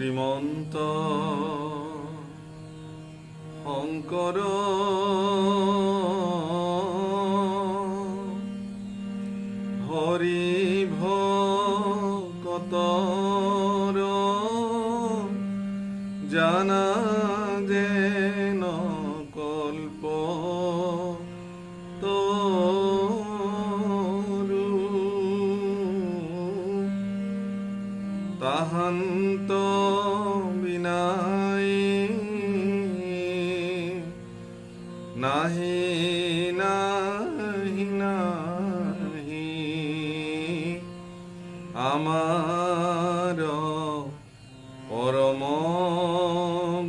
শ্ৰীমন্ত শংকৰ হৰি ভকতৰ জানা যেন কল্প তাহান্ত বিনাই নাহি নাহি নাহি আমাৰ পৰম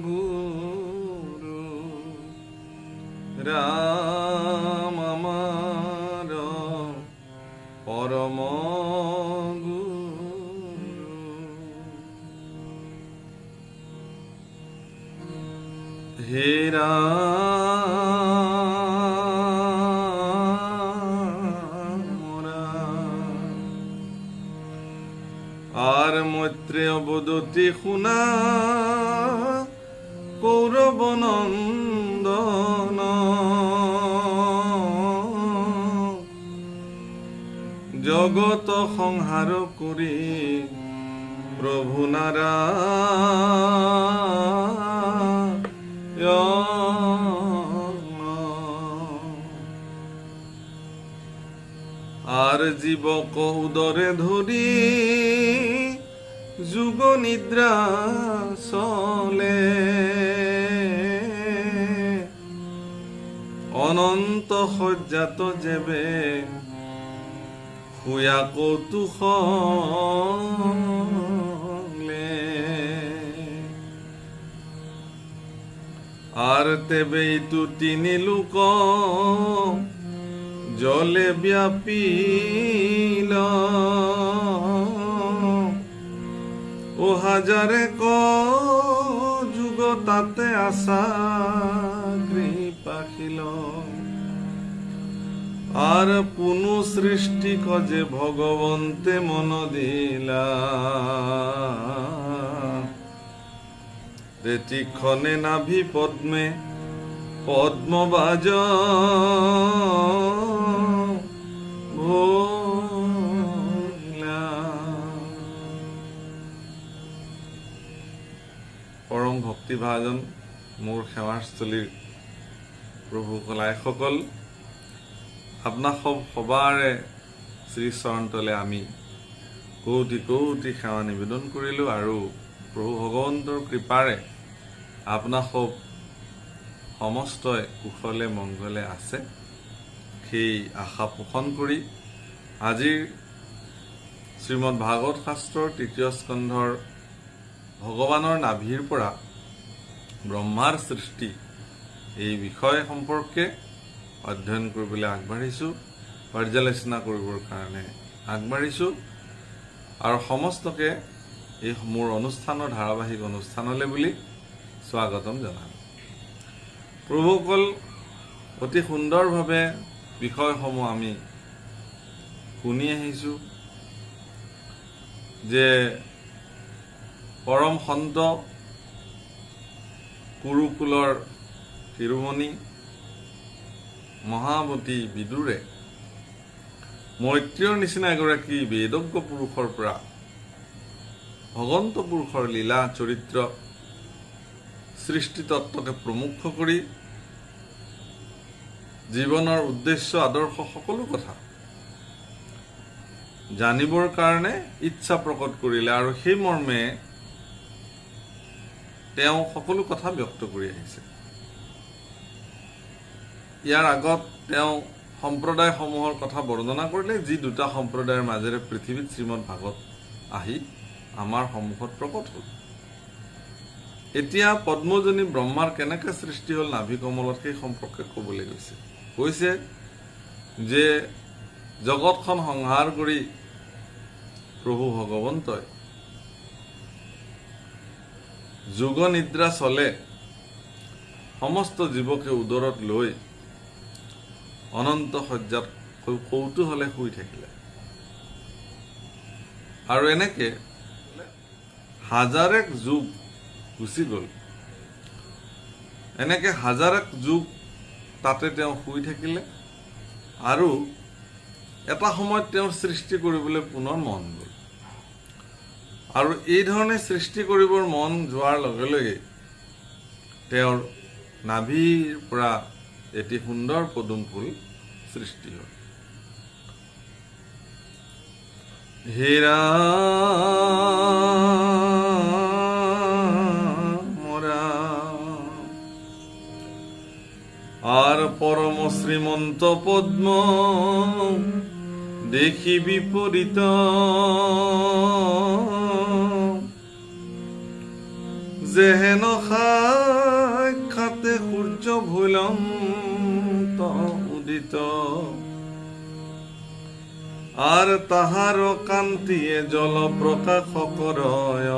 গুৰু ৰাম আমাৰ পৰম হে আৰ মৈত্ৰেয় বদতি শুনা কৌৰব নন্দন জগত সংহাৰ কৰি প্রভু আর জীবক উদরে ধরি যুগ নিদ্রা চলে অনন্ত সজ্জাত যেবে শুয়া কৌতুহলে আর তেবে ইতু তিনি লোক জলে ব্যাপিল ও হাজারে যুগ তাতে আশা কৃপাখিল আর পুনু সৃষ্টি কজে ভগবন্তে মন দিলা রেতিক্ষণে নাভি পদ্মে পদ্মবাজ পৰম ভক্তিভাজন মোৰ সেৱাস্থলীৰ প্ৰভু কলাইসকল, আপোনাক সবাৰে শ্ৰী চৰণতলে আমি কৌটি কৌটি সেৱা নিবেদন কৰিলোঁ আৰু প্ৰভু ভগৱন্তৰ কৃপাৰে আপোনাক সমস্তই কুশলে মংগলে আছে সেই আশা পোষণ কৰি আজিৰ শ্ৰীমদ ভাগৱত শাস্ত্ৰৰ ৩য় স্কন্ধৰ ভগৱানৰ নাভিৰ পৰা ব্ৰহ্মাৰ সৃষ্টি এই বিষয় সম্পৰ্কে অধ্যয়ন কৰিবলৈ আগবাঢ়িছোঁ, পৰ্যালোচনা কৰিবৰ কাৰণে আগবাঢ়িছোঁ আৰু সমস্তকে এই মোৰ অনুষ্ঠানৰ ধাৰাবাহিক অনুষ্ঠানলৈ বুলি স্বাগতম জনালোঁ। প্ৰভুসকল, অতি সুন্দৰভাৱে বিষয়সমূহ আমি শুনি আহিছোঁ যে পৰম সন্ত কুৰুকুলৰ শিৰোমণি মহামতী বিদুৰে মৈত্ৰেয়ৰ নিচিনা এগৰাকী বেদজ্ঞ পুৰুষৰ পৰা ভগৱন্ত পুৰুষৰ লীলা চৰিত্ৰ সৃষ্টি তত্ত্বকে প্ৰমুখ কৰি জীৱনৰ উদ্দেশ্য আদৰ্শ সকলো কথা জানিবৰ কাৰণে ইচ্ছা প্ৰকট কৰিলে আৰু সেই মৰ্মে তেওঁ সকলো কথা ব্যক্ত কৰি আহিছে। ইয়াৰ আগত তেওঁ সম্প্ৰদায়সমূহৰ কথা বৰ্ণনা কৰিলে, যি দুটা সম্প্ৰদায়ৰ মাজেৰে পৃথিৱীত শ্ৰীমদ ভাগৱত আহি আমাৰ সন্মুখত প্ৰকট হ'ল। এতিয়া পদ্মজনী ব্ৰহ্মাৰ কেনেকৈ সৃষ্টি হ'ল নাভি কমলত সেই সম্পৰ্কে ক'বলৈ কৈছে যে জগতখন সংহাৰ কৰি প্ৰভু ভগৱন্তই যুগ নিদ্ৰা চলে সমস্ত জীৱকে উদৰত লৈ অনন্ত সজ্জাত কৌতূহলে শুই থাকিলে আৰু এনেকে হাজাৰেক যুগ গুচি গ'ল। এনেকে হাজাৰেক যুগ তাতে তেওঁ শুই থাকিলে আৰু এটা সময়ত তেওঁৰ সৃষ্টি কৰিবলৈ পুনৰ মন গ'ল। আৰু এই ধৰণে সৃষ্টি কৰিবৰ মন যোৱাৰ লগে লগে তেওঁৰ নাভিৰ পৰা এটি সুন্দৰ পদুম ফুল সৃষ্টি হ'ল। হেৰা মৰা আর পরম শ্রীমন্ত পদ্ম দেখি বিপরীত যেহেন সাক্ষাতে সূর্য ভুলন্ত উদিত আর তাহার কান্তিয়ে জল প্রকাশ করয়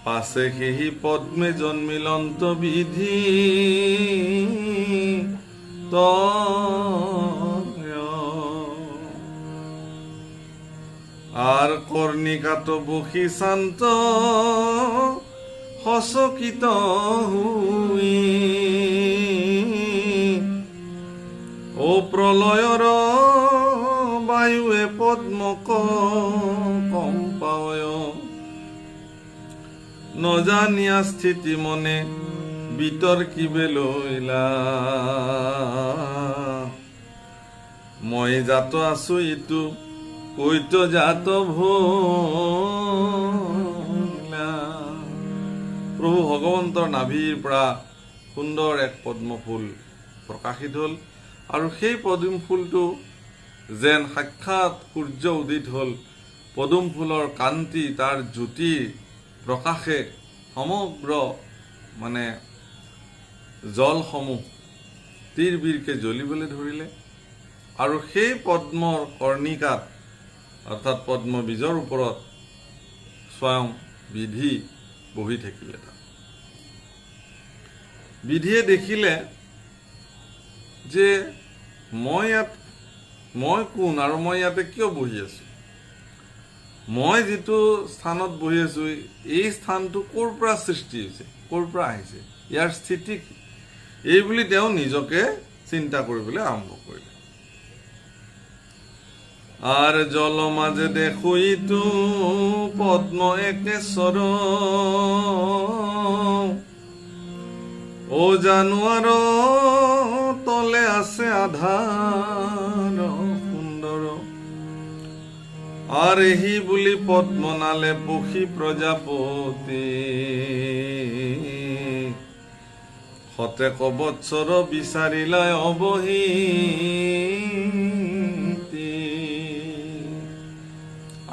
পাশে সেই পদ্মে জন্মিলন্ত বিধি আর কর্ণিকাত বসি শান্ত হচকিত হুই ও প্রলয়র বায়ুয়ে পদ্মক কম্পায় নজানিয়া স্থিতি মনে বিতর্কিবে লইলা মই জাত আছো ইটো কৈত জাত ভোলা। প্ৰভু ভগৱন্তৰ নাভিৰ পৰা সুন্দৰ এক পদ্ম ফুল প্ৰকাশিত হ'ল আৰু সেই পদুম ফুলটো যেন সাক্ষাৎ সূৰ্য উদিত হ'ল। পদুম ফুলৰ কান্তি তাৰ জ্যোতি প্ৰকাশে সমগ্ৰ জলসমূহ তীৰ বীৰকে জ্বলিবলৈ ধৰিলে আৰু সেই পদ্মৰ কৰ্ণিকাত অৰ্থাৎ পদ্ম বীজৰ ওপৰত স্বয়ং বিধি বহি থাকিলে। বিধিয়ে দেখিলে যে মই কোন আৰু মই ইয়াতে কিয় বহি আছো, মই যিটো স্থানত বহি আছো এই স্থানটো ক'ৰ পৰা সৃষ্টি হৈছে, ক'ৰ পৰা আহিছে, ইয়াৰ স্থিতি কি, এই বুলি তেওঁ নিজকে চিন্তা কৰিবলৈ আৰম্ভ কৰিলে। আর জল মাঝে দেখো ইতু পদ্ম একেশ্বর ও জানুয়ার তলে আছে আধার সুন্দর আর এহি বুলি পদ্ম নালে পক্ষী প্রজাপতি শতেক বৎসর বিচাৰিলাই অবহি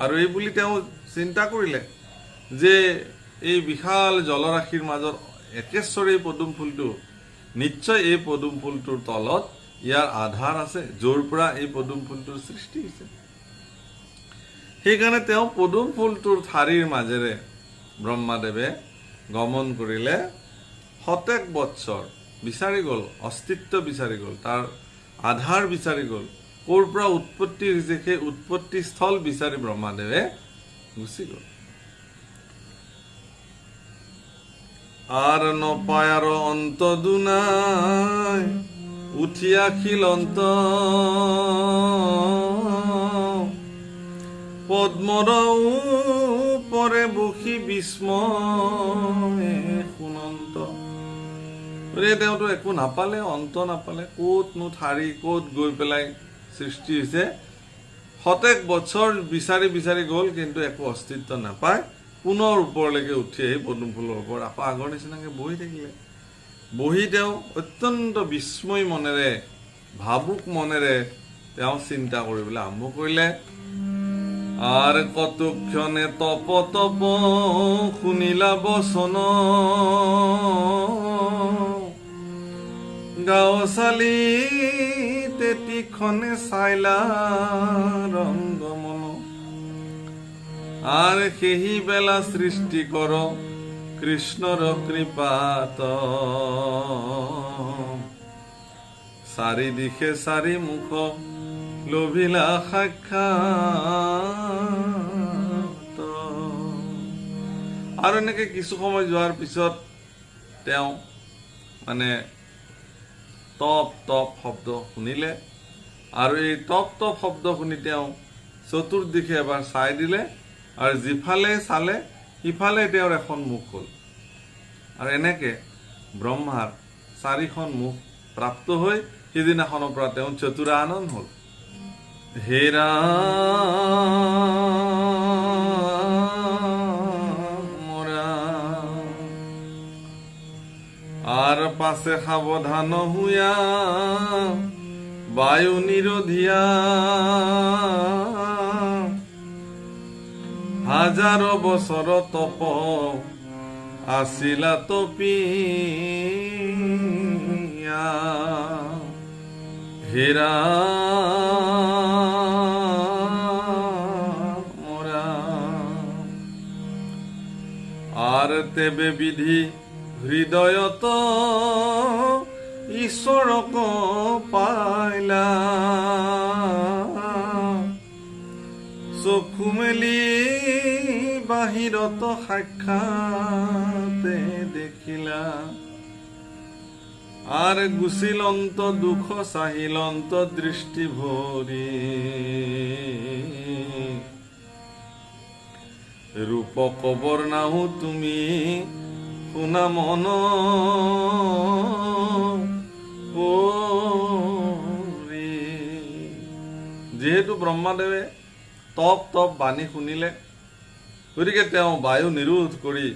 আৰু এই বুলি তেওঁ চিন্তা কৰিলে যে এই বিশাল জলৰাশিৰ মাজত একেশ্বৰী পদুম ফুলটো নিশ্চয় এই পদুম ফুলটোৰ তলত ইয়াৰ আধাৰ আছে য'ৰ পৰা এই পদুম ফুলটোৰ সৃষ্টি হৈছে। সেইকাৰণে তেওঁ পদুম ফুলটোৰ ঠাৰিৰ মাজেৰে ব্ৰহ্মাদেৱে গমন কৰিলে। শতেক বৎসৰ বিচাৰি গ'ল, অস্তিত্ব বিচাৰি গ'ল, তাৰ আধাৰ বিচাৰি গ'ল, ক'ৰ পৰা উৎপত্তি হৈছে সেই উৎপত্তি স্থল বিচাৰি ব্ৰহ্মাদেৱে গুচি গ'ল। আর নপায় আর অন্ত দুনাই উঠি আখিল অন্ত পদ্মর উপরে বসি বিস্ময়ে শুনন্ত। তেওঁতো একো নাপালে, অন্ত নাপালে, ক'তনো ঠাৰি ক'ত গৈ পেলাই সৃষ্টি হৈছে। শতেক বছৰ বিচাৰি বিচাৰি গ'ল কিন্তু একো অস্তিত্ব নাপায়। পুনৰ ওপৰলৈকে উঠি আহি পদুম ফুলৰ ওপৰত আকৌ আগৰ নিচিনাকৈ বহি থাকিলে। বহি তেওঁ অত্যন্ত বিস্ময় মনেৰে, ভাবুক মনেৰে তেওঁ চিন্তা কৰিবলৈ আৰম্ভ কৰিলে। আৰ কতক্ষণে তপ তপ শুনিলা বচন গাঁও চালি তেতিখনে চাইলা ৰংগমন আৰ সেহি বেলা সৃষ্টি কৰ কৃষ্ণৰ কৃপাত চাৰিদিশে চাৰি মুখ লোভিলা সাক্ষাৎ আৰু এনেকৈ কিছু সময় যোৱাৰ পিছত তেওঁ মানে টপ টপ শব্দ শুনিলে আৰু এই টপ টপ শব্দ শুনি তেওঁ চতুৰ্দিশে এবাৰ চাই দিলে আৰু যিফালে চালে সিফালে তেওঁৰ এখন মুখ হ'ল আৰু এনেকৈ ব্ৰহ্মাৰ 4খন মুখ প্ৰাপ্ত হৈ সিদিনাখনৰ পৰা তেওঁ চতুৰানন হ'ল। হে আর পাশে সাবধান হুয়া বায়ু নিরোধিয়া হাজার বছর তপ আসিলা তপিয়া হেরা মোরা আর তেবে বিধি হৃদয়ত ঈশ্বৰক পাইলা চকু মেলি বাহিৰত সাক্ষাতে দেখিলা আৰ গুচিলন্ত দুখ চাহিলন্ত দৃষ্টি ভৰি ৰূপ কবৰ নাও তুমি শুনা মন যেহেতু ব্ৰহ্মাদেৱে তপ তপ বাণী শুনিলে গতিকে তেওঁ বায়ু নিৰোধ কৰি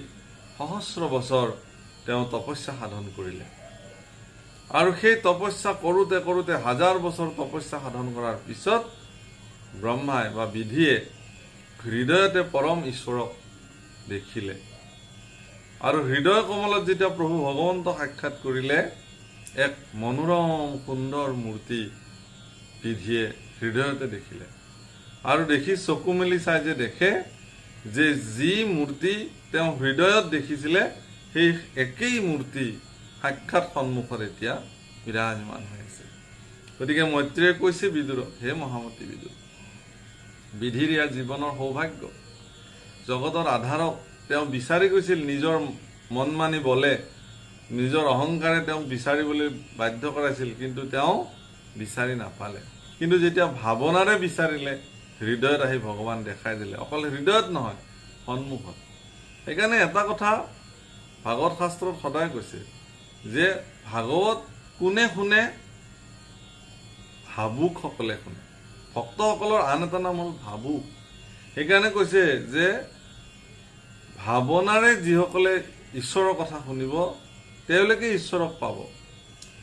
সহস্ৰ বছৰ তেওঁ তপস্যা সাধন কৰিলে আৰু সেই তপস্যা কৰোঁতে কৰোঁতে হাজাৰ বছৰ তপস্যা সাধন কৰাৰ পিছত ব্ৰহ্মাই বা বিধিয়ে হৃদয়তে পৰম ঈশ্বৰক দেখিলে আৰু হৃদয় কমলত যেতিয়া প্ৰভু ভগৱন্ত সাক্ষাৎ কৰিলে এক মনোৰম সুন্দৰ মূৰ্তি বিধিয়ে হৃদয়তে দেখিলে আৰু দেখি চকু মেলি চাই যে দেখে যে যি মূৰ্তি তেওঁ হৃদয়ত দেখিছিলে সেই একেই মূৰ্তি সাক্ষাৎ সন্মুখত এতিয়া বিৰাজমান হৈ আছে। গতিকে মৈত্ৰীয়ে কৈছে বিদুৰক, হে মহামতী বিদুৰ, বিধিৰ ইয়াৰ জীৱনৰ সৌভাগ্য। জগতৰ আধাৰক তেওঁ বিচাৰি গৈছিল, নিজৰ মন মানি বলে নিজৰ অহংকাৰে তেওঁক বিচাৰিবলৈ বাধ্য কৰাইছিল, কিন্তু তেওঁ বিচাৰি নাপালে। কিন্তু যেতিয়া ভাৱনাৰে বিচাৰিলে হৃদয়ত আহি ভগৱান দেখাই দিলে, অকল হৃদয়ত নহয় সন্মুখত। সেইকাৰণে এটা কথা ভাগৱত শাস্ত্ৰত সদায় কৈছে যে ভাগৱত কোনে শুনে? ভাবুকসকলে শুনে। ভক্তসকলৰ আন এটা নাম হ'ল ভাবুক। সেইকাৰণে কৈছে যে ভাৱনাৰে যিসকলে ঈশ্বৰৰ কথা শুনিব তেওঁলোকে ঈশ্বৰক পাব।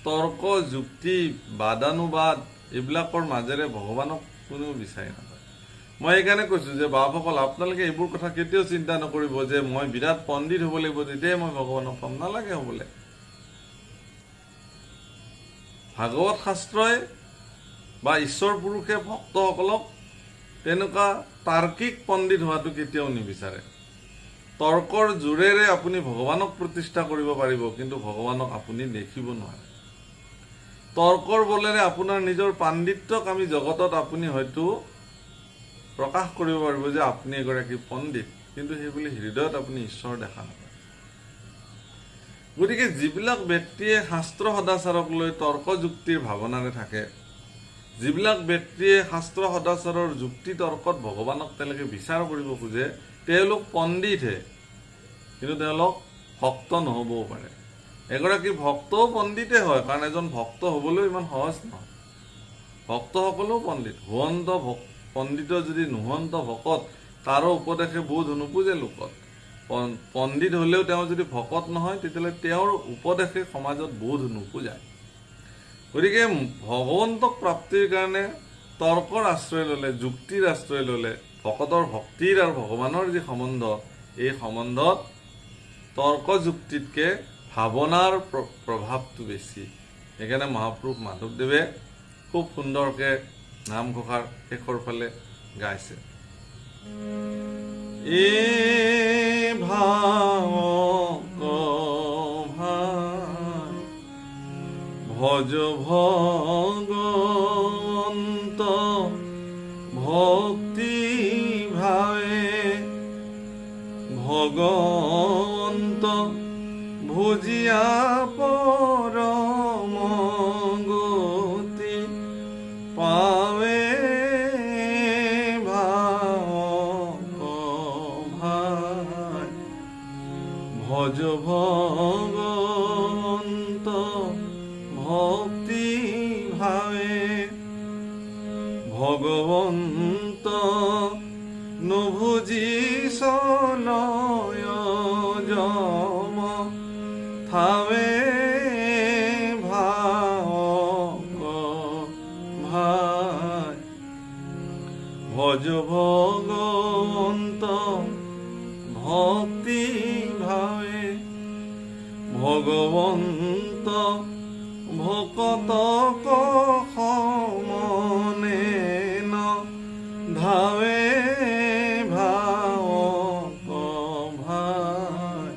তৰ্ক যুক্তি বাদানুবাদ এইবিলাকৰ মাজেৰে ভগৱানক কোনেও বিচাৰি নাপায়। মই সেইকাৰণে কৈছোঁ যে বাপসকল, আপোনালোকে এইবোৰ কথা কেতিয়াও চিন্তা নকৰিব যে মই বিৰাট পণ্ডিত হ'ব লাগিব তেতিয়াই মই ভগৱানক পাম। নালাগে হ'বলৈ। ভাগৱত শাস্ত্ৰই বা ঈশ্বৰ পুৰুষে ভক্তসকলক তেনেকুৱা তাৰ্কিক পণ্ডিত হোৱাটো কেতিয়াও নিবিচাৰে। তৰ্কৰ জোৰেৰে আপুনি ভগৱানক প্ৰতিষ্ঠা কৰিব পাৰিব, কিন্তু ভগৱানক আপুনি দেখিব নোৱাৰে। তৰ্কৰ বলেৰে আপোনাৰ নিজৰ পাণ্ডিত্যক আমি জগতত আপুনি হয়তো প্ৰকাশ কৰিব পাৰিব যে আপুনি এগৰাকী পণ্ডিত, কিন্তু সেইবুলি হৃদয়ত আপুনি ঈশ্বৰ দেখা নাপায়। গতিকে যিবিলাক ব্যক্তিয়ে শাস্ত্ৰ সদাচাৰক লৈ তৰ্ক যুক্তিৰ ভাৱনাৰে থাকে, যিবিলাক ব্যক্তিয়ে শাস্ত্ৰ সদাচাৰৰ যুক্তি তৰ্কত ভগৱানক তেওঁলোকে বিচাৰ কৰিব খোজে, তেওঁলোক পণ্ডিতহে, কিন্তু তেওঁলোক ভক্ত নহ'বও পাৰে। এগৰাকী ভক্তও পণ্ডিতে হয়, কাৰণ এজন ভক্ত হ'বলৈ ইমান সহজ নহয়। ভক্তসকলেও পণ্ডিত। হুৱন্ত পণ্ডিত যদি নুহন্ত ভকত, তাৰো উপদেশে বোধ নোপোজে লোকত। পণ্ডিত হ'লেও তেওঁ যদি ভকত নহয়, তেতিয়াহ'লে তেওঁৰ উপদেশে সমাজত বোধ নোপোজায়। গতিকে ভগৱন্তক প্ৰাপ্তিৰ কাৰণে তৰ্কৰ আশ্ৰয় ল'লে, যুক্তিৰ আশ্ৰয় ল'লে, ভকতৰ ভক্তিৰ আৰু ভগৱানৰ যি সম্বন্ধ, এই সম্বন্ধত তৰ্ক যুক্তিতকৈ ভাৱনাৰ প্ৰভাৱটো বেছি। সেইকাৰণে মহাপুৰুষ মাধৱদেৱে খুব সুন্দৰকৈ নামঘোষাৰ শেষৰ ফালে গাইছে, এ ভাৱক ভজ ভগৱন্ত ভক্তি ভাৱে ভগ ভগৱন্ত ভুজিয়া পৰম গতি পাৱে ভজ ভগৱন্ত ভক্তি ভাৱে ভগৱন্ত নুভুজি চলয় যম থাৱে ভাওক ভাই ভজ ভগৱন্ত ভক্তি ভাৱে ভগৱন্ত ভকতক সমনে ন ধাৱে ভাওক ভাই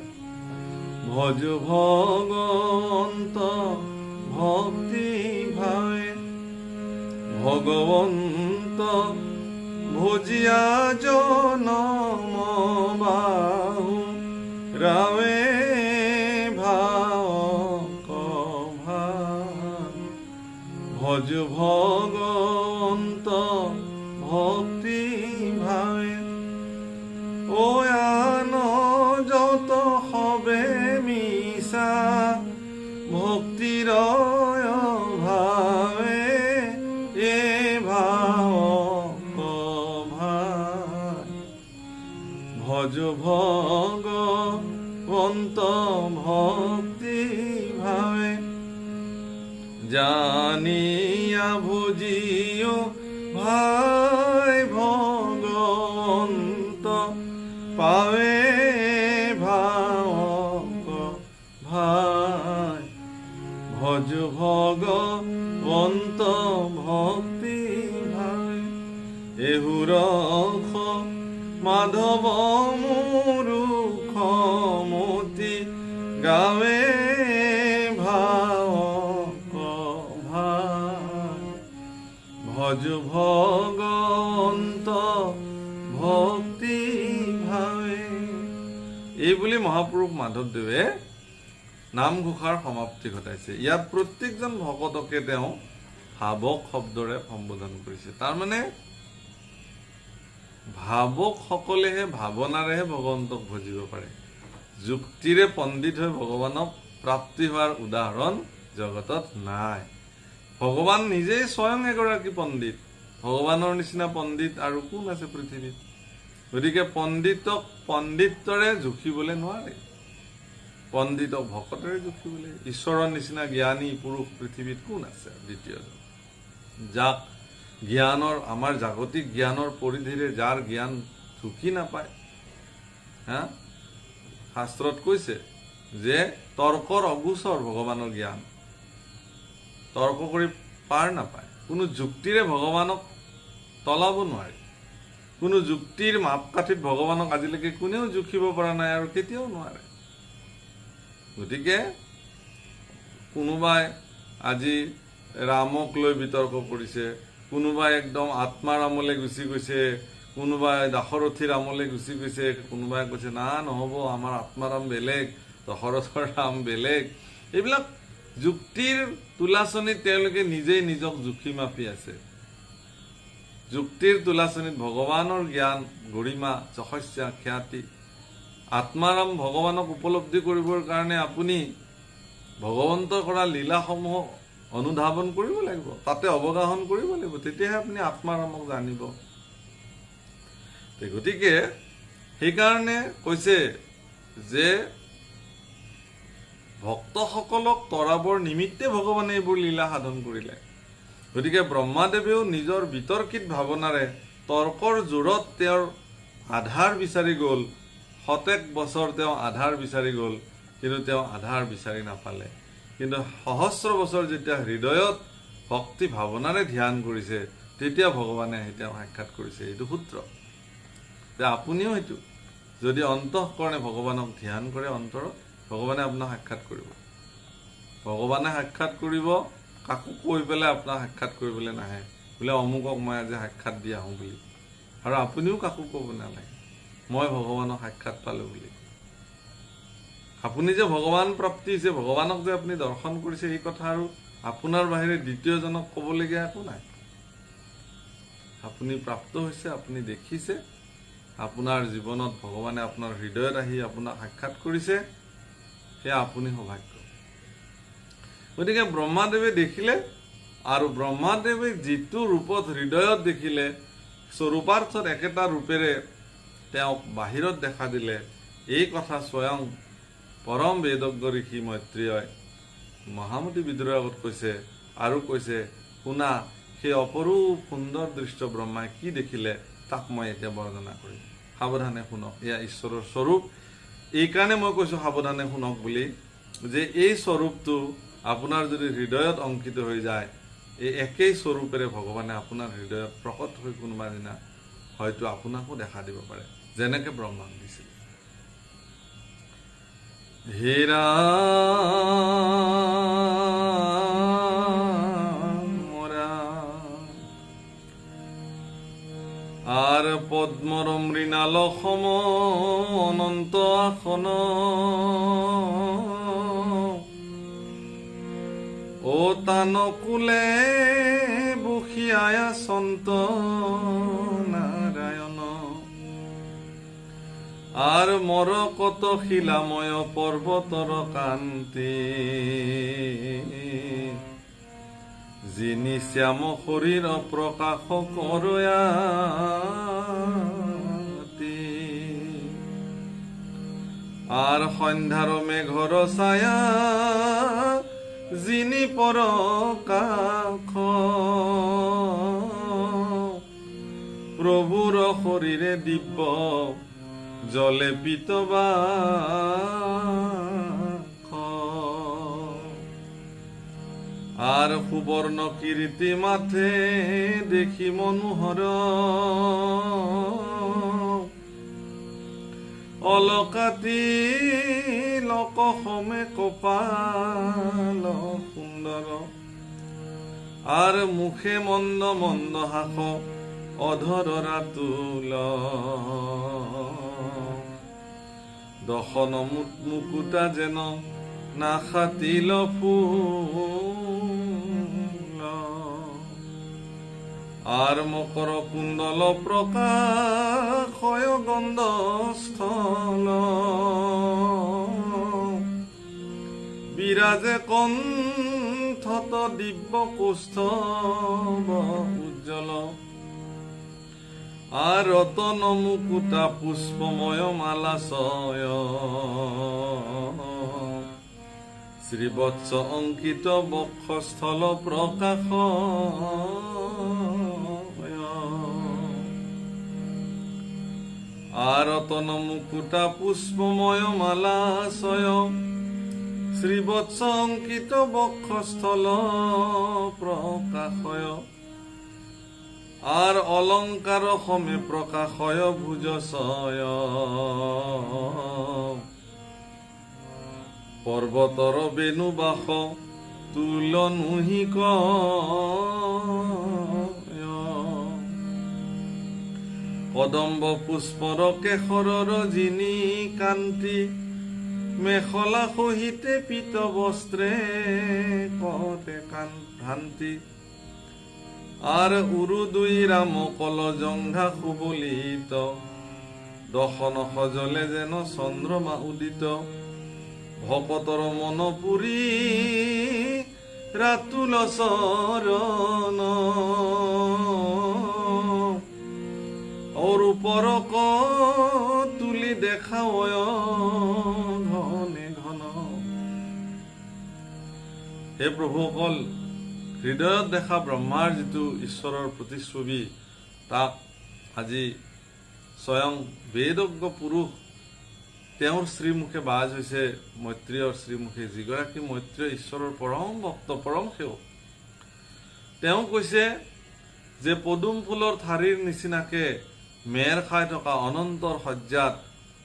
ভজ ভগৱন্ত ভক্তি ভাৱে ভগৱন্ত ভুজিয়া জনম বাহু ৰাৱে ভাওক ভাই ভজ ভগৱন্ত ভক্তি ভাৱে আন যত সবে মিছা ভক্তিৰ ভাৱে এ ভাওক ভাই ভজ ভগৱন্ত ভক্তি ভাৱে জানিয়া ভুজিও ভাই ভগৱন্ত পাৱে ভাওক ভাই ভজ ভগৱন্ত ভক্তি ভাৱে এহুৰখ মাধৱ মুৰুখমতি গাৱে ভাওক ভাই ভজ ভগৱন্ত ভক্তি ভাৱে। এই বুলি মহাপুৰুষ মাধৱদেৱে নামঘোষাৰ সমাপ্তি ঘটাইছে। ইয়াত প্ৰত্যেকজন ভকতকে তেওঁ ভাৱক শব্দৰে সম্বোধন কৰিছে। তাৰমানে ভাৱকসকলেহে ভাৱনাৰেহে ভগৱন্তক ভজিব পাৰে। যুক্তিৰে পণ্ডিত হৈ ভগৱানক প্ৰাপ্তি হোৱাৰ উদাহৰণ জগতত নাই। ভগৱান নিজেই স্বয়ং এগৰাকী পণ্ডিত। ভগৱানৰ নিচিনা পণ্ডিত আৰু কোন আছে পৃথিৱীত? গতিকে পণ্ডিতক পণ্ডিতৰে জুখিবলৈ নোৱাৰে, পণ্ডিতক ভকতেৰে জুখিবলৈ। ঈশ্বৰৰ নিচিনা জ্ঞানী পুৰুষ পৃথিৱীত কোন আছে দ্বিতীয়জন? যাক জ্ঞানৰ আমাৰ জাগতিক জ্ঞানৰ পৰিধিৰে যাৰ জ্ঞান ঢুকি নাপায়। শাস্ত্ৰত কৈছে যে তৰ্কৰ অগোচৰ ভগৱানৰ জ্ঞান, তৰ্ক কৰি পাৰ নাপায়। কোনো যুক্তিৰে ভগৱানক তলাব নোৱাৰে। কোনো যুক্তিৰ মাপকাঠিত ভগৱানক আজিলৈকে কোনেও জুখিব পৰা নাই আৰু কেতিয়াও নোৱাৰে। গতিকে কোনোবাই আজি ৰামক লৈ বিতৰ্ক কৰিছে, কোনোবাই একদম আত্মাৰামলৈ গুচি গৈছে, কোনোবাই দাশৰথী ৰামলৈ গুচি গৈছে, কোনোবাই কৈছে না নহ'ব, আমাৰ আত্মাৰাম বেলেগ, দশৰথৰ ৰাম বেলেগ। এইবিলাক যুক্তিৰ তোলাচনীত তেওঁলোকে নিজেই নিজক জুখি মাপি আছে। যুক্তিৰ তোলাচনীত ভগৱানৰ জ্ঞান, গৰিমা, যশস্যা, খ্যাতি, আত্মাৰাম ভগৱানক উপলব্ধি কৰিবৰ কাৰণে আপুনি ভগৱন্তৰ কৰা লীলাসমূহ অনুধাৱন কৰিব লাগিব, তাতে অৱগাহন কৰিব লাগিব, তেতিয়াহে আপুনি আত্মাৰামক জানিব। গতিকে সেইকাৰণে কৈছে যে ভক্তসকলক তৰাবৰ নিমিত্তে ভগৱানে এইবোৰ লীলা সাধন কৰিলে। গতিকে ব্ৰহ্মাদেৱেও নিজৰ বিতৰ্কিত ভাৱনাৰে তৰ্কৰ জোৰত তেওঁৰ আধাৰ বিচাৰি গ'ল। শতেক বছৰ তেওঁ আধাৰ বিচাৰি গ'ল, কিন্তু তেওঁ আধাৰ বিচাৰি নাপালে। কিন্তু সহস্ৰ বছৰ যেতিয়া হৃদয়ত ভক্তি ভাৱনাৰে ধ্যান কৰিছে, তেতিয়া ভগৱানে আহি তেওঁক সাক্ষাৎ কৰিছে। এইটো সূত্ৰ যে আপুনিও সেইটো যদি অন্তঃকৰণে ভগৱানক ধ্যান কৰে অন্তৰত, ভগৱানে আপোনাক সাক্ষাৎ কৰিব। ভগৱানে সাক্ষাৎ কৰিব, কাকো কৈ পেলাই আপোনাক সাক্ষাৎ কৰিবলৈ নাহে বোলে অমুকক মই আজি সাক্ষাৎ দি আহোঁ বুলি। আৰু আপুনিও কাকো ক'ব নালাগে মই ভগৱানক সাক্ষাৎ পালোঁ বুলি। আপুনি যে ভগৱান প্ৰাপ্তি হৈছে, ভগৱানক যে আপুনি দৰ্শন কৰিছে, এই কথা আৰু আপোনাৰ বাহিৰে দ্বিতীয়জনক ক'বলগীয়া একো নাই। আপুনি প্ৰাপ্ত হৈছে, আপুনি দেখিছে, আপোনাৰ জীৱনত ভগৱানে আপোনাৰ হৃদয়ত আহি আপোনাক সাক্ষাৎ কৰিছে, সেয়া আপুনি সৌভাগ্য। গতিকে ব্ৰহ্মাদেৱে দেখিলে, আৰু ব্ৰহ্মাদেৱে যিটো ৰূপত হৃদয়ত দেখিলে, স্বৰূপাৰ্থত একেটা ৰূপেৰে তেওঁক বাহিৰত দেখা দিলে, এই কথা স্বয়ং পৰম বেদজ্ঞ ঋষি মৈত্ৰেয়ই মহামতি বিদুৰৰ আগত কৈছে, আৰু কৈছে, শুনা, সেই অপৰূপ সুন্দৰ দৃশ্য ব্ৰহ্মাই কি দেখিলে তাক মই এতিয়া বৰ্ণনা কৰিম, সাৱধানে শুনক। এয়া ঈশ্বৰৰ স্বৰূপ। এইকাৰণে মই কৈছোঁ সাৱধানে শুনক বুলি, যে এই স্বৰূপটো আপোনাৰ যদি হৃদয়ত অংকিত হৈ যায়, এই একেই স্বৰূপেৰে ভগৱানে আপোনাৰ হৃদয়ত প্ৰকট হৈ কোনোবা দিনা হয়তো আপোনাকো দেখা দিব পাৰে, যেনেকে ব্ৰহ্মাক দিছিল। হে আর পদ্মর মৃণাল সম অনন্ত আসন, ও তানকুলে বসিয়ায়া সন্ত নারায়ণ, আর মরকত শিলাময় পর্বতর কান্তি, যিনি শ্যাম শরীর প্রকাশ করয়াতি, আর সন্ধ্যার মেঘর ছায়া, যিনি পরকাশ প্রভুর শরীরে দিব্য জলে পিতবা, আর সুবর্ণ কীর্তি মাথে দেখি মনোহর, অলকাতি লোক সমে কপাল সুন্দর, আর মুখে মন্দ মন্দ হাস অধর রাতুল, দশন মুকুতা যেন নাখাতিল ফুল, আর মকর কুণ্ডল প্রকাশয় গন্ধস্থল, বিরাজে কণ্ঠত দিব্য কৌস্তব উজ্জ্বল, আর রতন মুকুটা পুষ্পময় মালাশয়, শ্রীবৎস অঙ্কিত বক্ষস্থল প্রকাশ, আর রতন মুকুটা পুষ্পময় মালাশয়, শ্রীবৎস অঙ্কিত বক্ষস্থল প্রকাশয়, আর অলঙ্কার সমে প্রকাশয় ভুজশয়, পর্বতর বেণুবাস তুল নুহিক, কদম্ব পুষ্পর কেশরর যিনি কান্তি, মেখলা সহিতে পীত বস্ত্রে কতে কান্তি, আর উরু দুই রাম কল জংঘা সুবলিত, দশন সজলে যেন চন্দ্রমা উদিত, ভকতর মন পুরী রাতুল চরণ, অরূপর তুলি দেখাওয় ঘনে ঘন। হে প্ৰভুসকল, হৃদয়ত দেখা ব্ৰহ্মাৰ যিটো ঈশ্বৰৰ প্ৰতিচ্ছবি, তাক আজি স্বয়ং বেদজ্ঞ পুৰুষ তেওঁৰ শ্ৰীমুখে বাজ হৈছে মৈত্ৰেয়ৰ শ্ৰীমুখে, যিগৰাকী মৈত্ৰেয় ঈশ্বৰৰ পৰম ভক্ত, পৰম সেৱক। তেওঁ কৈছে যে পদুম ফুলৰ ঠাৰিৰ নিচিনাকে মেৰ খাই থকা অনন্তৰ শয্যাত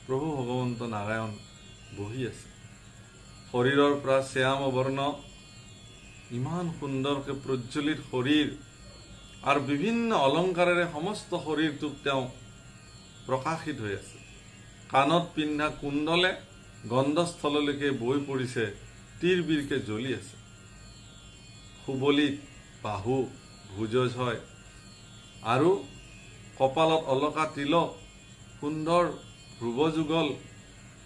প্ৰভু ভগৱন্ত নাৰায়ণ বহি আছে। শৰীৰৰ পৰা শ্যাম বৰ্ণ, ইমান সুন্দৰকে প্ৰজ্বলিত শৰীৰ, আৰু বিভিন্ন অলংকাৰেৰে সমস্ত শৰীৰটোক তেওঁ প্ৰকাশিত হৈ আছে। কাণত পিন্ধা কুণ্ডলে গন্ধস্থললৈকে বৈ পৰিছে, তীৰ বীৰকে জ্বলি আছে। সুবলিত বাহু, ভুজজ হয় আৰু কপালত অলকা তিলক, সুন্দৰ ধ্ৰুৱযুগল,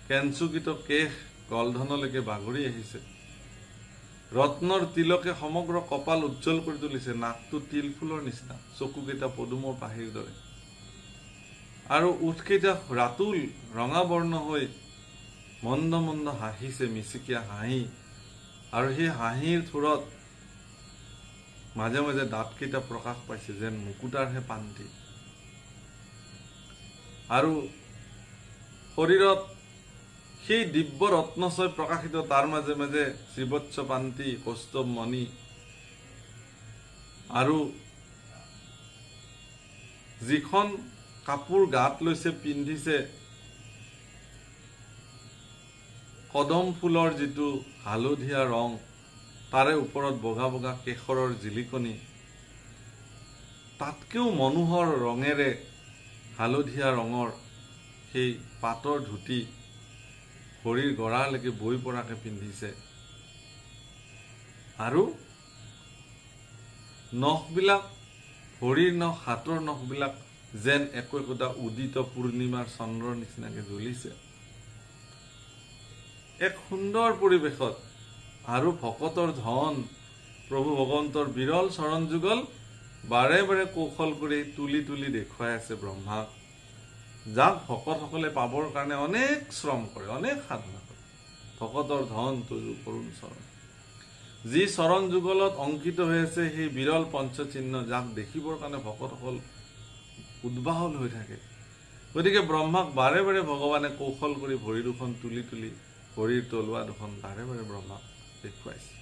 কেঞ্চুকিত কেশ গলধনলৈকে বাগৰি আহিছে। ৰত্নৰ তিলকে সমগ্ৰ কপাল উজ্জ্বল কৰি তুলিছে, নাকটো তিল ফুলৰ নিচিনা, চকুকেইটা পদুমৰ পাহিৰ দৰে, আৰু ওঠকেইটা ৰাতুল ৰঙা বৰ্ণ হৈ মন্দ মন্দ হাঁহিছে, মিচিকীয়া হাঁহি, আৰু সেই হাঁহিৰ থোৰত মাজে মাজে দাঁতকেইটা প্ৰকাশ পাইছে, যেন মুকুতাৰহে পাণ্টি। আৰু শৰীৰত সেই দিব্য ৰত্নচয় প্ৰকাশিত, তাৰ মাজে মাজে শ্ৰীবৎস পান্তি, কৌস্তভ মণি, আৰু যিখন কাপোৰ গাত লৈছে, পিন্ধিছে, কদম ফুলৰ যিটো হালধীয়া ৰং, তাৰে ওপৰত বগা বগা কেশৰৰ জিলিকনি, তাতকেও মনোহৰ ৰঙেৰে হালধীয়া ৰঙৰ সেই পাটৰ ধুতি ভৰিৰ গড়ালৈকে বৈ পৰাকে পিন্ধিছে, আৰু নখবিলাক, ভৰিৰ নখ, হাতৰ নখবিলাক যেন একো একোটা উদিত পূৰ্ণিমাৰ চন্দ্ৰৰ নিচিনাকে জ্বলিছে। এক সুন্দৰ পৰিৱেশত আৰু ভকতৰ ধন, প্ৰভু ভগৱন্তৰ বিৰল চৰণ যুগল বাৰে বাৰে কৌশল কৰি তুলি তুলি দেখুৱাই আছে ব্ৰহ্মাক, যাক ভকতসকলে পাবৰ কাৰণে অনেক শ্ৰম কৰে, অনেক সাধনা কৰে। ভকতৰ ধন তুজু কৰুণ চৰণ, যি চৰণ যুগলত অংকিত হৈ আছে সেই বিৰল পঞ্চচিহ্ন, যাক দেখিবৰ কাৰণে ভকতসকল উদ্বাহল হৈ থাকে। গতিকে ব্ৰহ্মাক বাৰে বাৰে ভগৱানে কৌশল কৰি ভৰি দুখন তুলি তুলি, ভৰিৰ তলুৱা দুখন বাৰে বাৰে ব্ৰহ্মাক দেখুৱাইছে।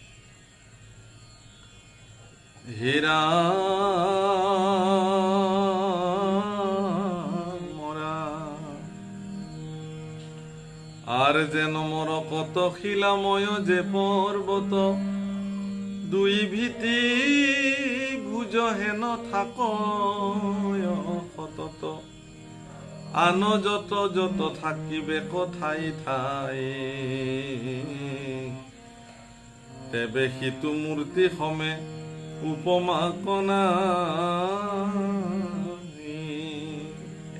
হেৰা মৰা আর যেন মর কত শিলাময় যে পর্বত, দুই ভীতি ভুজ হেন থাক সতত, আন যত যত থাকিবে কথাই ঠাই, তেবে সিটো মূৰ্তি সমেত উপমা কনা।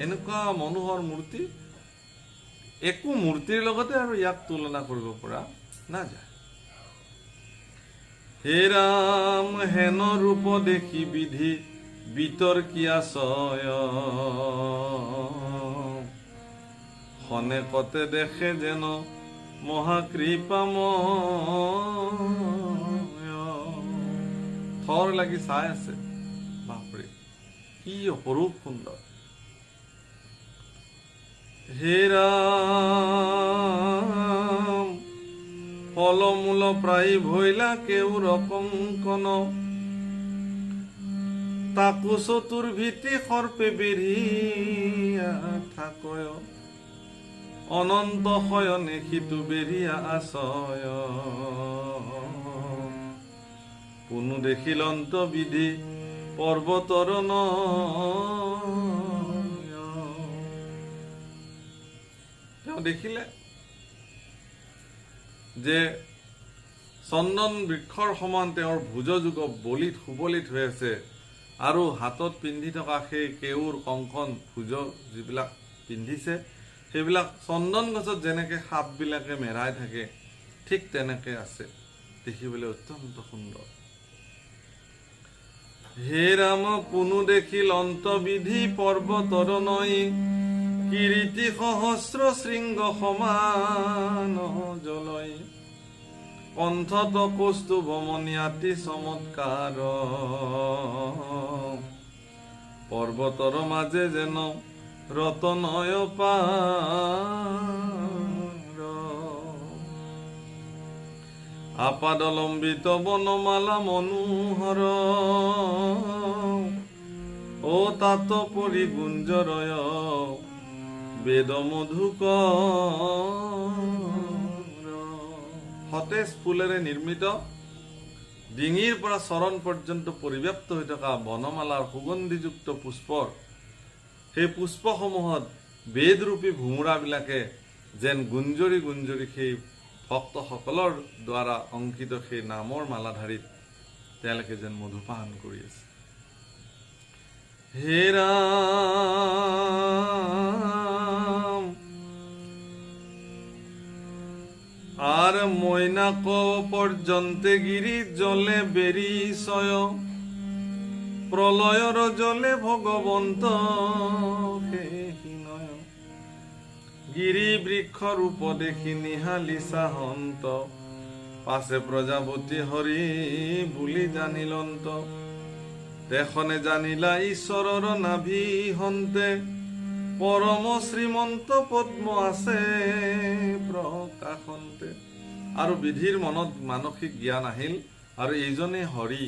এনেকুৱা মনোহৰ মূৰ্তি একো মূৰ্তিৰ লগতে আৰু ইয়াক তুলনা কৰিব পৰা নাযায়। হে ৰাম হেন ৰূপ দেখি বিধি বিতৰ্কিয়া চয়, খনে কতে দেখে যেন মহাকৃপাময়। থৰ লাগি চাই আছে, বাপৰে কি অপৰূপ সুন্দৰ। হে ৰাম ফলমূল প্ৰায় ভৈলা কেউ রকম কন, তাকো চতুর ভীতি সর্পে বেরিয়া থাকয়, অনন্ত শয়নে সিটো বেরিয়া আশয়, কোনো দেখিল অন্ত বিধি পৰ্বতৰ তেওঁ দেখিলে যে চন্দন বৃক্ষৰ সমান তেওঁৰ ভুজযুগ বলিত সুবলিত হৈ আছে, আৰু হাতত পিন্ধি থকা সেই কেউৰ কংকন ভুজ যিবিলাক পিন্ধিছে, সেইবিলাক চন্দন গছত যেনেকে সাপবিলাকে মেৰাই থাকে ঠিক তেনেকে আছে, দেখিবলৈ অত্যন্ত সুন্দৰ। হে ৰাম কোনো দেখিল অন্তবিধি পৰ্বতৰ নৈ, কিৰীতি সহস্ৰ শৃংগ সমান জলয়, কণ্ঠত কৌস্তুভ মণিয়াতি চমৎকাৰ, পৰ্বতৰ মাজে যেন ৰতনয় পাৰ, আপাদলম্বিত বনমালা মনোহৰ, ও তাত পৰি গুঞ্জৰয় বেদ মধুকৰ। সতেজ ফুলেৰে নিৰ্মিত ডিঙিৰ পৰা চৰণ পৰ্যন্ত পৰিব্যাপ্ত হৈ থকা বনমালাৰ সুগন্ধিযুক্ত পুষ্পৰ সেই পুষ্পসমূহত বেদৰূপী ভোমোৰাবিলাকে যেন গুঞ্জৰি গুঞ্জৰি সেই ভক্তসকলৰ দ্বাৰা অংকিত সেই নামৰ মালাধাৰীত তেওঁলোকে যেন মধুপান কৰি আছে। হে ৰাম আর মৈনাক পর্যন্তে গিরি জলে বেরি সয় প্রলয়র জলে ভগবন্ত নয় গিরি বৃক্ষ রূপ দেখি নিহালি সাহন্ত পাশে প্রজাপতি হরি বুলি জানিলন্ত তেখনে জানিলা ঈশ্বরর নাভি হন্তে পরম শ্রীমন্ত পদ্ম আছে প্ৰকাশন্তে। আৰু বিধিৰ মনত মানসিক জ্ঞান আহিল আৰু এইজনে হৰি,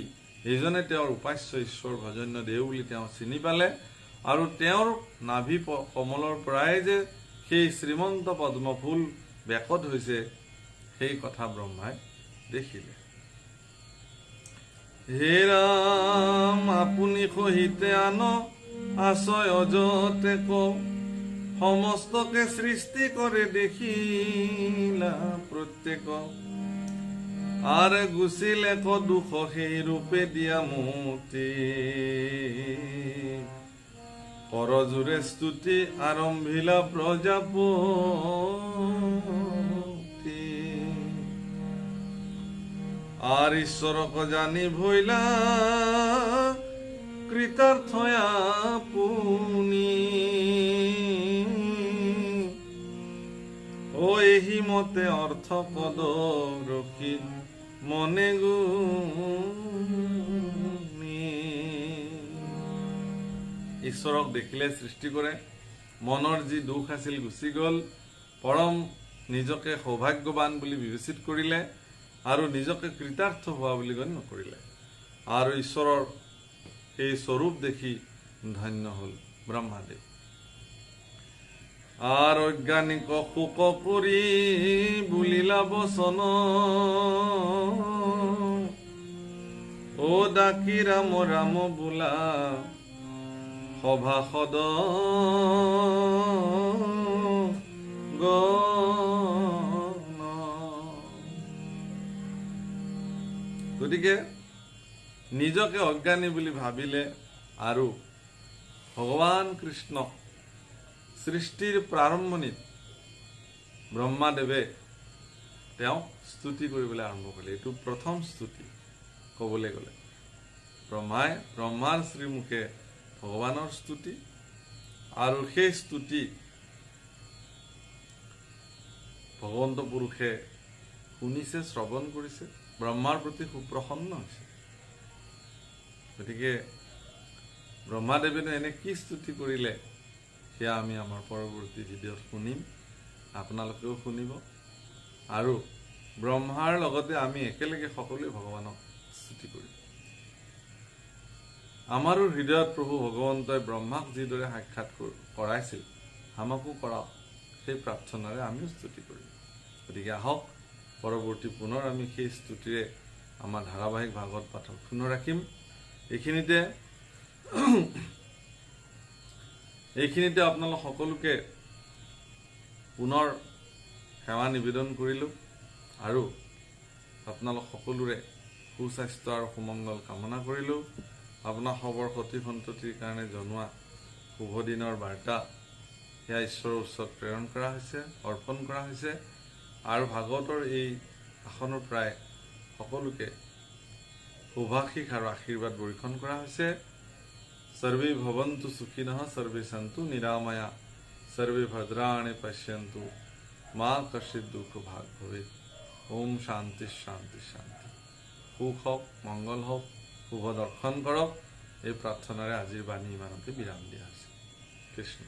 এইজনে তেওঁৰ উপাস্য ঈশ্বৰ ভজন্য দেৱ বুলি তেওঁ চিনি পালে আৰু তেওঁৰ নাভি কমলৰ পৰাই যে সেই শ্ৰীমন্ত পদ্ম ফুল বেকত হৈছে সেই কথা ব্ৰহ্মাই দেখিলে। হে ৰাম আপুনি সহিতে আন আশয় অযতে সমস্তকে সৃষ্টি করে দেখিলা প্রত্যেক আর গুচিলে দুখ সেই রূপে দিয়া মুক্তি করজোরে স্তুতি আরম্ভিলা প্রজাপতি আর ঈশ্বরক জানি ভইলা কৃতার্থয়া পুনি ও এহি মতে অর্থ পদ রক্ষি মনে গুণী। ঈশ্বৰক দেখিলে সৃষ্টি কৰে, মনৰ যি দুখ আছিল গুচি গল, পৰম নিজকে সৌভাগ্যৱান বুলি বিবেচিত কৰিলে আৰু নিজকে কৃতাৰ্থ হোৱা বুলি গণ্য কৰিলে আৰু ঈশ্বৰৰ এই স্বৰূপ দেখি ধন্য হল ব্ৰহ্মাদেৱ। আৰ অজ্ঞানিক শোক কৰি বুলিলা বচন ও ডাকি ৰাম ৰাম বোলা সভাসদ গতিকে নিজকে অজ্ঞানী বুলি ভাবিলে আৰু ভগৱান কৃষ্ণ সৃষ্টিৰ প্ৰাৰম্ভণিত ব্ৰহ্মাদেৱে তেওঁক স্তুতি কৰিবলৈ আৰম্ভ কৰিলে। এইটো প্ৰথম স্তুতি ক'বলৈ গ'লে ব্ৰহ্মাৰ শ্ৰীমুখে ভগৱানৰ স্তুতি আৰু সেই স্তুতি ভগৱন্ত পুৰুষে শুনিছে, শ্ৰৱণ কৰিছে, ব্ৰহ্মাৰ প্ৰতি সুপ্ৰসন্ন হৈছে। গতিকে ব্ৰহ্মাদেৱেনো এনে কি স্তুতি কৰিলে সেয়া আমি আমাৰ পৰৱৰ্তী ভিডিঅ'ত শুনিম, আপোনালোকেও শুনিব আৰু ব্ৰহ্মাৰ লগতে আমি একেলগে সকলোৱে ভগৱানক স্তুতি কৰিম। আমাৰো হৃদয়ত প্ৰভু ভগৱন্তই ব্ৰহ্মাক যিদৰে সাক্ষাৎ কৰাইছিল আমাকো কৰাওক, সেই প্ৰাৰ্থনাৰে আমিও স্তুতি কৰিম। গতিকে আহক পৰৱৰ্তী পুনৰ আমি সেই স্তুতিৰে আমাৰ ধাৰাবাহিক ভাগৱত পাঠক পুনৰ ৰাখিম। এইখিনিতে আপোনালোক সকলোকে পুনৰ সেৱা নিবেদন কৰিলোঁ আৰু আপোনালোক সকলোৰে সুস্বাস্থ্য আৰু সুমংগল কামনা কৰিলোঁ। আপোনাৰ খবৰ সতি সন্ততিৰ কাৰণে জনোৱা শুভ দিনৰ বাৰ্তা সেয়া ঈশ্বৰৰ ওচৰত প্ৰেৰণ কৰা হৈছে, অৰ্পণ কৰা হৈছে আৰু ভাগৱতৰ এই আসনৰ প্ৰায় সকলোকে শুভাশীষ আৰু আশীৰ্বাদ বৰ্ষণ কৰা হৈছে। सर्वे भवन्तु सुखिनः सर्वे सन्तु निरामया सर्वे भद्राणि पश्यन्तु मा कश्चित् दुःख भाग भवेत्। ओम शांति शांति शांति। সুখ হওক, মংগল হওক, শুভ দৰ্শন কৰক, এই প্ৰাৰ্থনাৰে আজিৰ বাণী ইমানতে বিৰাম দিয়া হৈছে। কৃষ্ণ।